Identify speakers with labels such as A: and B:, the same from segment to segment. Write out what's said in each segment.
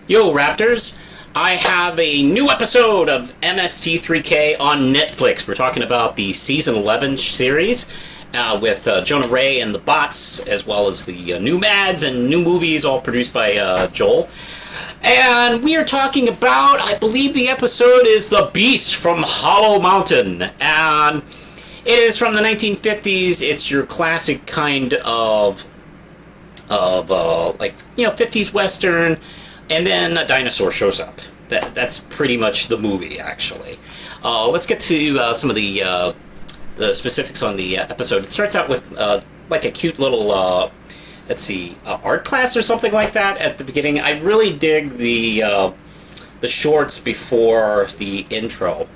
A: Yo, Raptors! I have a new episode of Mst3k on Netflix. We're talking about the Season 11 series with Jonah Ray and the Bots, as well as the new Mads and new movies, all produced by Joel. And we are talking about, I believe the episode is The Beast from Hollow Mountain. And it is from the 1950s. It's your classic kind of 50s Western. And then a dinosaur shows up. That's pretty much the movie, actually. Let's get to some of the specifics on the episode. It starts out with like a cute little, art class or something like that at the beginning. I really dig the shorts before the intro,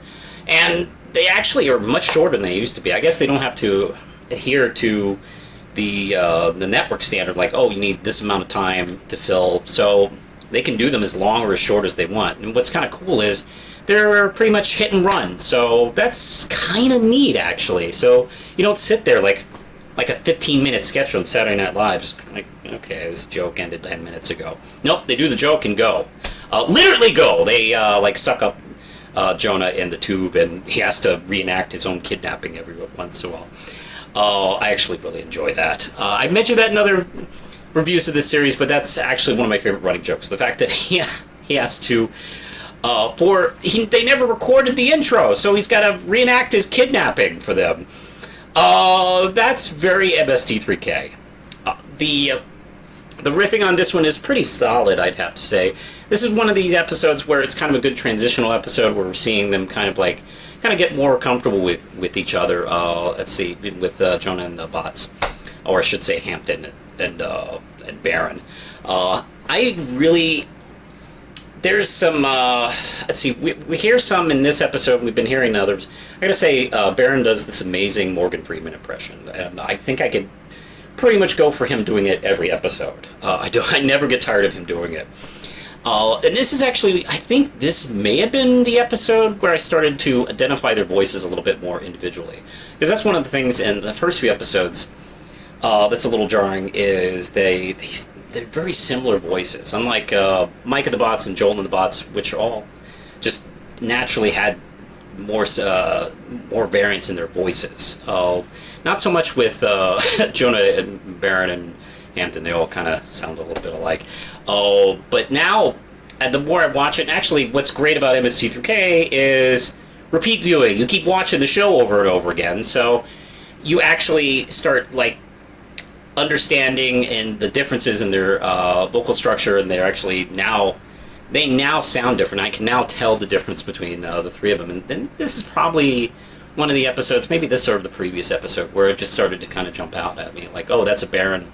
A: and they actually are much shorter than they used to be. I guess they don't have to adhere to the network standard, like, oh, you need this amount of time to fill, so they can do them as long or as short as they want. And what's kind of cool is they're pretty much hit and run, so that's kind of neat, actually. So you don't sit there like a 15-minute sketch on Saturday Night Live, just like, okay, this joke ended 10 minutes ago. Nope, they do the joke and go. Literally go. They suck up Jonah in the tube, and he has to reenact his own kidnapping every once in a while. I actually really enjoy that. I mentioned that in other reviews of this series, but that's actually one of my favorite running jokes. The fact that he has to, they never recorded the intro, so he's got to reenact his kidnapping for them. That's very Mst3k. The riffing on this one is pretty solid, I'd have to say. This is one of these episodes where it's kind of a good transitional episode where we're seeing them kind of get more comfortable with each other. With Jonah and the Bots, or I should say Hampton and Baron. There's some, we hear some in this episode, and we've been hearing others. I gotta say, Baron does this amazing Morgan Freeman impression, and I think I could pretty much go for him doing it every episode. I never get tired of him doing it. And this is actually, I think this may have been the episode where I started to identify their voices a little bit more individually. Because that's one of the things in the first few episodes that's a little jarring, is they're very similar voices. Unlike Mike and the Bots and Joel and the Bots, which all just naturally had more variance in their voices. Not so much with Jonah and Baron and Hampton. They all kind of sound a little bit alike. But now, the more I watch it, actually what's great about Mst3k is repeat viewing. You keep watching the show over and over again, so you actually start understanding and the differences in their vocal structure, and they're actually they now sound different. I can now tell the difference between the three of them, and then this is probably one of the episodes, maybe this or the previous episode, where it just started to kind of jump out at me, like, oh, that's a Baron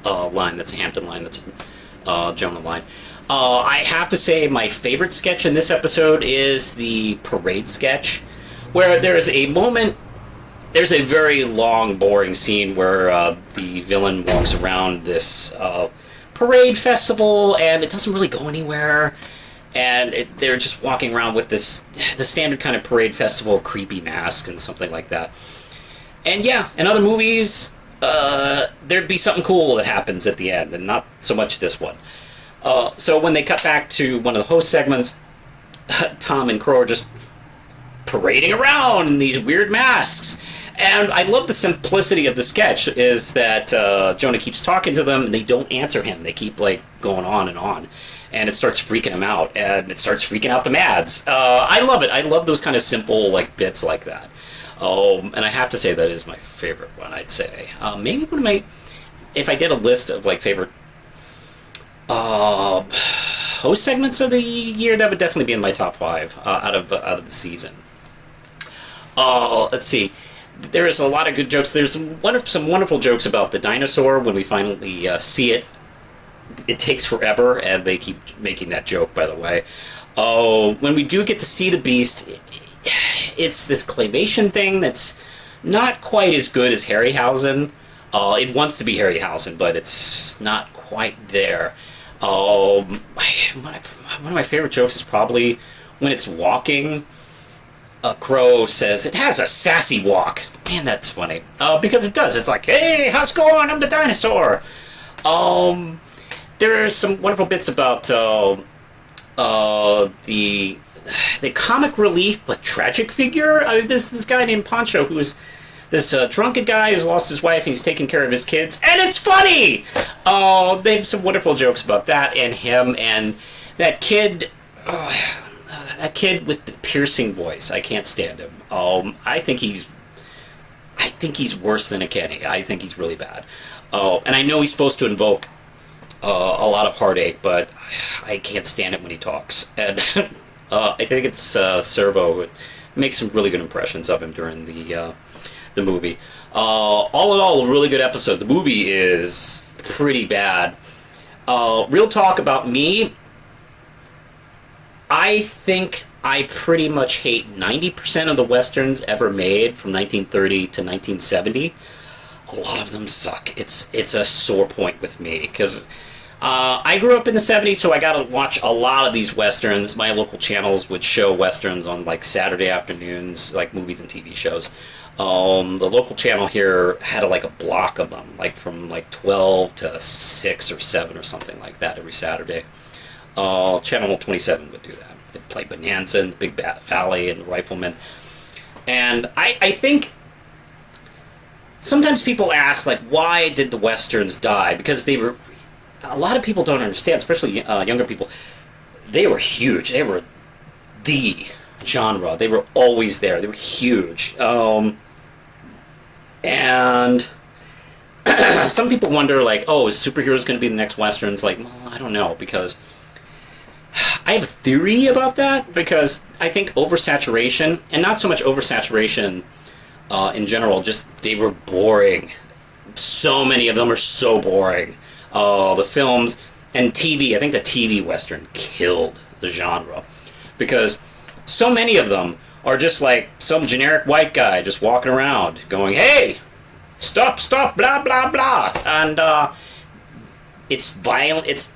A: line, that's a Hampton line, that's a Jonah line. I have to say my favorite sketch in this episode is the parade sketch, where there's a very long, boring scene where the villain walks around this parade festival, and it doesn't really go anywhere, and they're just walking around with the standard kind of parade festival creepy mask and something like that. And yeah, in other movies, there'd be something cool that happens at the end, and not so much this one. So when they cut back to one of the host segments, Tom and Crow are just parading around in these weird masks. And I love the simplicity of the sketch, is that Jonah keeps talking to them, and they don't answer him. They keep, going on and on. And it starts freaking him out, and it starts freaking out the Mads. I love it. I love those kind of simple, bits like that. And I have to say that is my favorite one, I'd say. Maybe one of my... If I did a list of, favorite host segments of the year, that would definitely be in my top 5 out of the season. Let's see. There's a lot of good jokes. There's some wonderful jokes about the dinosaur when we finally see it. It takes forever, and they keep making that joke, by the way. When we do get to see the Beast, it's this claymation thing that's not quite as good as Harryhausen. It wants to be Harryhausen, but it's not quite there. One of my favorite jokes is probably when it's walking. Crow says, "It has a sassy walk." Man, that's funny. Because it does. It's like, "Hey, how's it going? I'm the dinosaur." there are some wonderful bits about the comic relief but tragic figure. I mean, this guy named Pancho who is this drunken guy who's lost his wife and he's taking care of his kids, and it's funny. They have some wonderful jokes about that and him and that kid. That kid with the piercing voice. I can't stand him. I think he's worse than a Kenny. I think he's really bad. And I know he's supposed to invoke a lot of heartache, but I can't stand it when he talks. And I think it's Servo who makes some really good impressions of him during the movie. All in all, a really good episode. The movie is pretty bad. Real talk about me. I think I pretty much hate 90% of the westerns ever made from 1930 to 1970. A lot of them suck. It's a sore point with me because I grew up in the 70s, so I got to watch a lot of these westerns. My local channels would show westerns on like Saturday afternoons, like movies and TV shows. The local channel here had like a block of them, like from like 12 to 6 or 7 or something like that every Saturday. Channel 27 would do that. They'd play Bonanza and the Big Valley and the Rifleman. And I think sometimes people ask, like, why did the westerns die? Because they were, a lot of people don't understand, especially younger people, they were huge. They were the genre. They were always there. They were huge. And some people wonder, like, oh, is superheroes going to be the next westerns? Like, well, I don't know, because I have a theory about that, because I think oversaturation, and not so much oversaturation in general, just they were boring. So many of them are so boring. The films and TV, I think the TV Western killed the genre, because so many of them are just like some generic white guy just walking around going, hey, stop, blah, blah, blah. And it's violent, it's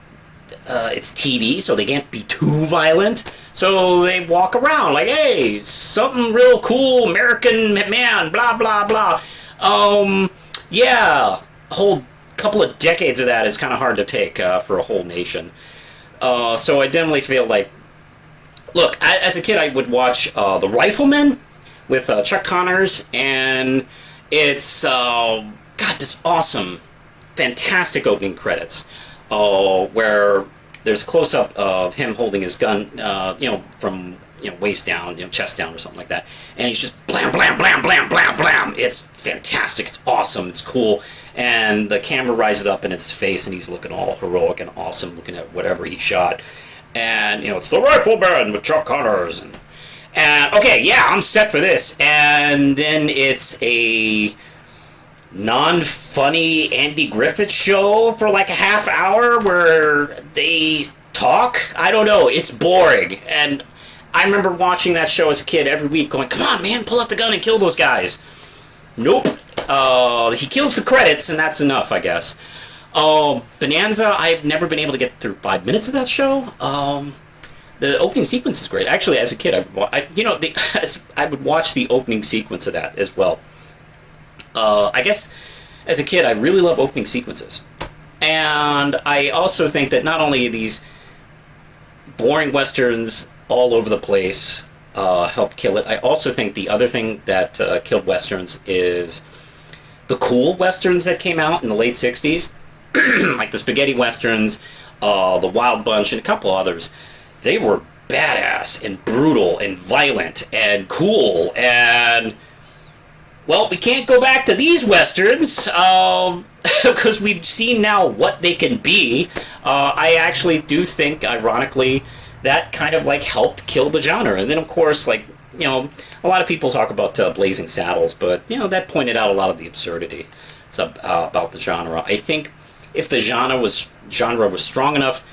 A: TV, so they can't be too violent. So they walk around like, hey, something real cool, American man, blah, blah, blah. Yeah, a whole couple of decades of that is kind of hard to take for a whole nation. So I definitely feel like, look, as a kid, I would watch The Rifleman with Chuck Connors, and it's got this awesome, fantastic opening credits where there's a close-up of him holding his gun, from waist down, chest down or something like that, and he's just blam, blam, blam, blam, blam, blam. It's fantastic. It's awesome. It's cool. And the camera rises up in his face, and he's looking all heroic and awesome, looking at whatever he shot. And, it's The Rifleman with Chuck Connors. And okay, yeah, I'm set for this. And then it's a non-funny Andy Griffith show for like a half hour where they talk. I don't know. It's boring. And I remember watching that show as a kid every week going, come on, man, pull out the gun and kill those guys. Nope. He kills the credits, and that's enough, I guess. Bonanza, I've never been able to get through 5 minutes of that show. The opening sequence is great. Actually, as a kid, I would watch the opening sequence of that as well. I guess as a kid, I really love opening sequences. And I also think that not only these boring westerns all over the place helped kill it, I also think the other thing that killed westerns is the cool westerns that came out in the late 60s, like the spaghetti westerns, the Wild Bunch, and a couple others. They were badass and brutal and violent and cool, and well, we can't go back to these westerns because we've seen now what they can be. I actually do think, ironically, that kind of like helped kill the genre. And then, of course, like, a lot of people talk about Blazing Saddles, but that pointed out a lot of the absurdity about the genre. I think if the genre was strong enough,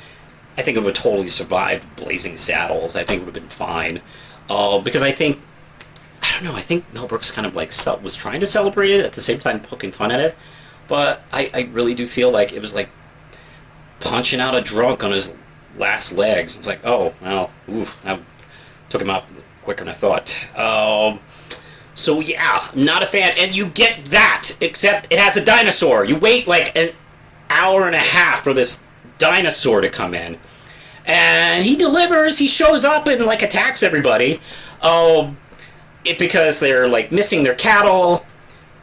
A: I think it would totally survive Blazing Saddles. I think it would have been fine because I think Mel Brooks kind of like was trying to celebrate it at the same time poking fun at it, but I really do feel like it was like punching out a drunk on his last legs. It's like, oh well, oof, I took him out quicker than I thought. So yeah, not a fan. And you get that, except it has a dinosaur. You wait like an hour and a half for this dinosaur to come in. And he delivers, he shows up and, like, attacks everybody. Because they're, like, missing their cattle.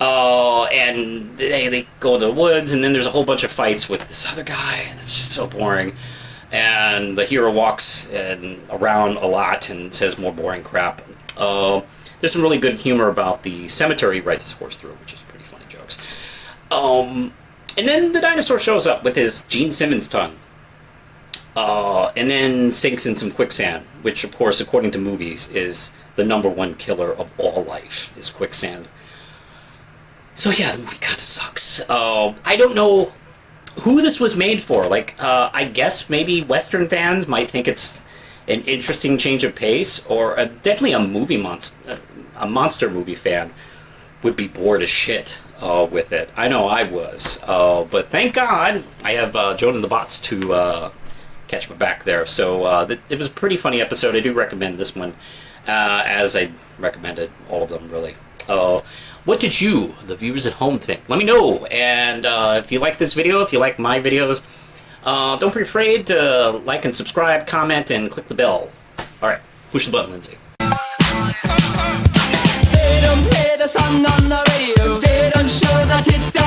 A: And they go to the woods, and then there's a whole bunch of fights with this other guy, and it's just so boring. And the hero walks around a lot and says more boring crap. There's some really good humor about the cemetery he rides his horse through, which is pretty funny jokes. And then the dinosaur shows up with his Gene Simmons tongue. And then sinks in some quicksand, which, of course, according to movies, is the #1 killer of all life, is quicksand. So yeah, the movie kind of sucks. I don't know who this was made for. Like, I guess maybe Western fans might think it's an interesting change of pace, or definitely a monster movie fan would be bored as shit with it. I know I was. But thank God I have Joan and the Bots to catch my back there. So it was a pretty funny episode. I do recommend this one, as I recommended all of them, really. What did you, the viewers at home, think? Let me know. And if you like this video, if you like my videos, don't be afraid to like and subscribe, comment, and click the bell. Alright, push the button, Lindsay.
B: They don't play the song on the radio. They don't show that it's